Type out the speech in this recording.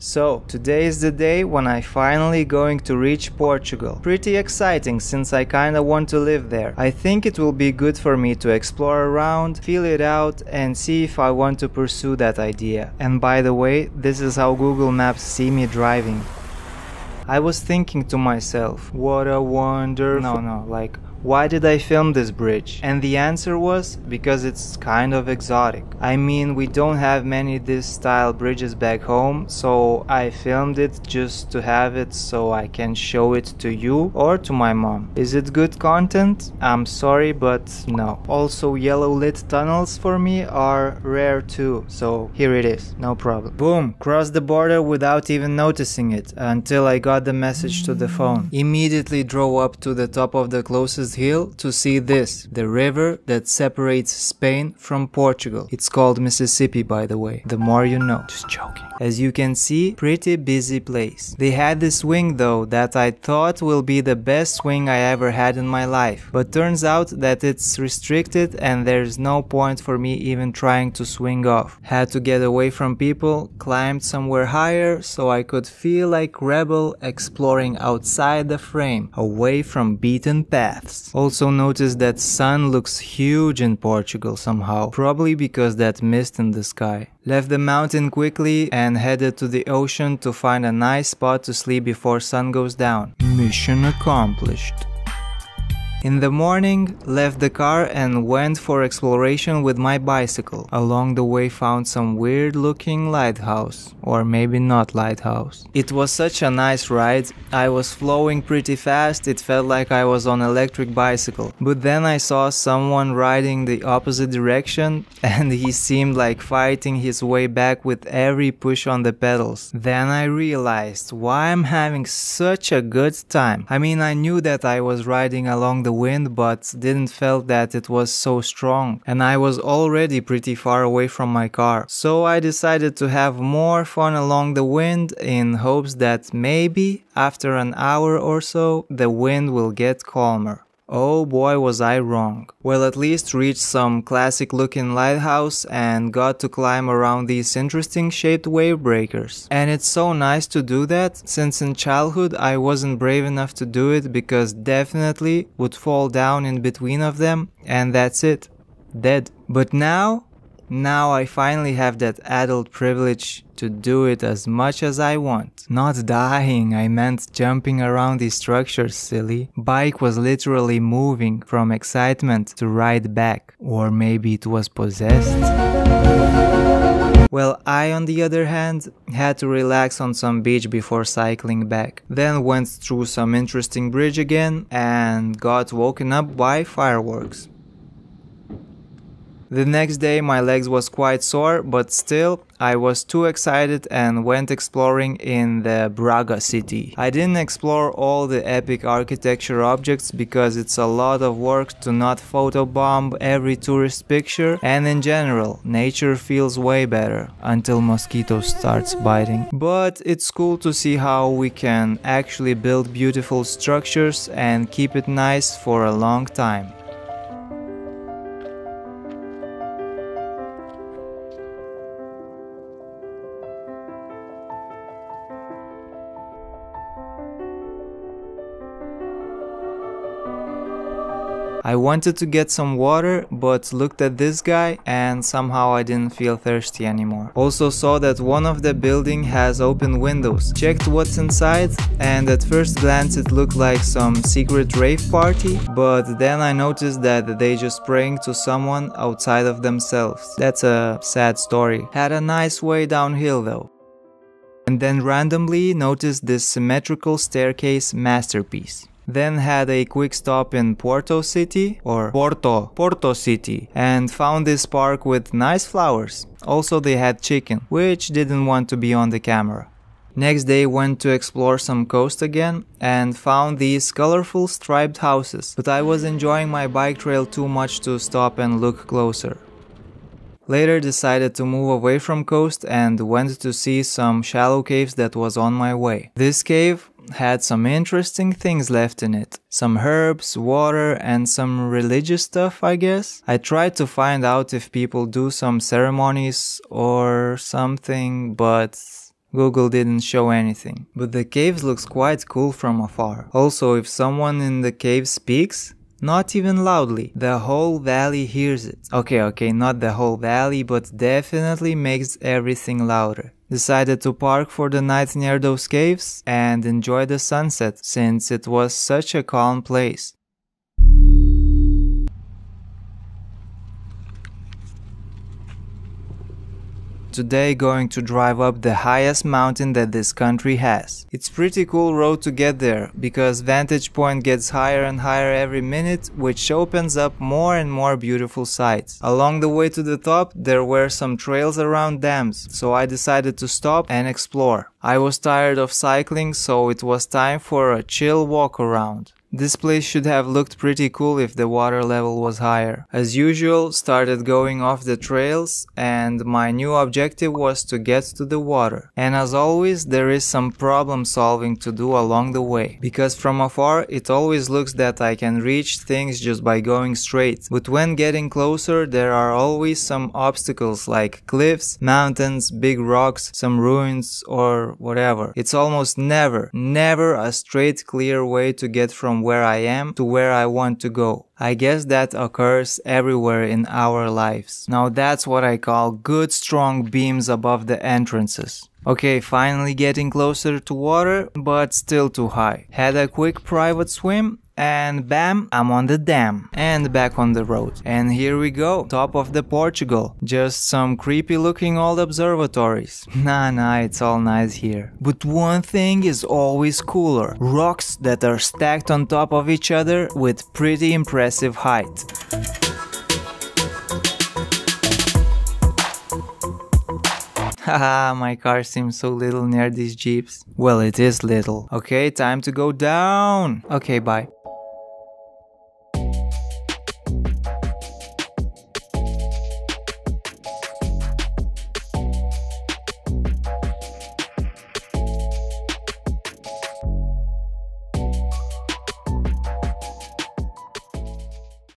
So, today is the day when I finally going to reach Portugal. Pretty exciting since I kinda want to live there. I think it will be good for me to explore around, feel it out and see if I want to pursue that idea. And by the way, this is how Google Maps see me driving. I was thinking to myself, what a wonderful... why did I film this bridge? And the answer was, because it's kind of exotic. I mean, we don't have many this style bridges back home, so I filmed it just to have it so I can show it to you or to my mom. Is it good content? I'm sorry, but no. Also, yellow lit tunnels for me are rare too, so here it is, no problem. Boom, crossed the border without even noticing it, until I got the message to the phone. Immediately drove up to the top of the closest hill to see this, the river that separates Spain from Portugal. It's called Mississippi, by the way. The more you know. Just joking. As you can see, pretty busy place. They had this swing though that I thought will be the best swing I ever had in my life. But turns out that it's restricted and there's no point for me even trying to swing off. Had to get away from people, climbed somewhere higher so I could feel like rebel exploring outside the frame, away from beaten paths. Also noticed that sun looks huge in Portugal somehow, probably because that mist in the sky. Left the mountain quickly and headed to the ocean to find a nice spot to sleep before sun goes down. Mission accomplished. In the morning, left the car and went for exploration with my bicycle. Along the way found some weird looking lighthouse, or maybe not lighthouse. It was such a nice ride, I was flowing pretty fast, it felt like I was on electric bicycle. But then I saw someone riding the opposite direction and he seemed like fighting his way back with every push on the pedals. Then I realized why I'm having such a good time. I mean, I knew that I was riding along the wind but didn't felt that it was so strong and I was already pretty far away from my car. So I decided to have more fun along the wind in hopes that maybe after an hour or so the wind will get calmer. Oh boy, was I wrong. Well, at least reached some classic looking lighthouse and got to climb around these interesting shaped wave breakers. And it's so nice to do that, since in childhood I wasn't brave enough to do it because definitely would fall down in between of them and that's it. Dead. But now I finally have that adult privilege to do it as much as I want. Not dying, I meant jumping around these structures, silly. Bike was literally moving from excitement to ride back. Or maybe it was possessed. Well, I on the other hand had to relax on some beach before cycling back. Then went through some interesting bridge again and got woken up by fireworks. The next day my legs was quite sore, but still I was too excited and went exploring in the Braga city. I didn't explore all the epic architecture objects because it's a lot of work to not photobomb every tourist picture, and in general nature feels way better until mosquitoes starts biting. But it's cool to see how we can actually build beautiful structures and keep it nice for a long time. I wanted to get some water, but looked at this guy and somehow I didn't feel thirsty anymore. Also saw that one of the building has open windows. Checked what's inside and at first glance it looked like some secret rave party, but then I noticed that they just praying to someone outside of themselves. That's a sad story. Had a nice way downhill though. And then randomly noticed this symmetrical staircase masterpiece. Then had a quick stop in Porto City, or Porto City, and found this park with nice flowers. Also they had chicken, which didn't want to be on the camera. Next day went to explore some coast again and found these colorful striped houses, but I was enjoying my bike trail too much to stop and look closer. Later decided to move away from coast and went to see some shallow caves that was on my way. This cave had some interesting things left in it. Some herbs, water and some religious stuff, I guess. I tried to find out if people do some ceremonies or something, but Google didn't show anything. But the caves looks quite cool from afar. Also, if someone in the cave speaks, not even loudly, the whole valley hears it. Okay, not the whole valley, but definitely makes everything louder. Decided to park for the night near those caves and enjoy the sunset since it was such a calm place. Today going to drive up the highest mountain that this country has. It's pretty cool road to get there, because vantage point gets higher and higher every minute, which opens up more and more beautiful sights. Along the way to the top there were some trails around dams, so I decided to stop and explore. I was tired of cycling, so it was time for a chill walk around. This place should have looked pretty cool if the water level was higher. As usual, started going off the trails, and my new objective was to get to the water. And as always, there is some problem solving to do along the way, because from afar it always looks that I can reach things just by going straight. But when getting closer, there are always some obstacles like cliffs, mountains, big rocks, some ruins or whatever. It's almost never a straight clear way to get from where I am to where I want to go. I guess that occurs everywhere in our lives. Now that's what I call good strong beams above the entrances. Okay, finally getting closer to water, but still too high. Had a quick private swim, and bam, I'm on the dam and back on the road. And here we go, top of the Portugal. Just some creepy looking old observatories. Nah, it's all nice here. But one thing is always cooler: rocks that are stacked on top of each other with pretty impressive height. Haha, my car seems so little near these jeeps. Well, it is little. Okay, time to go down. Okay, bye.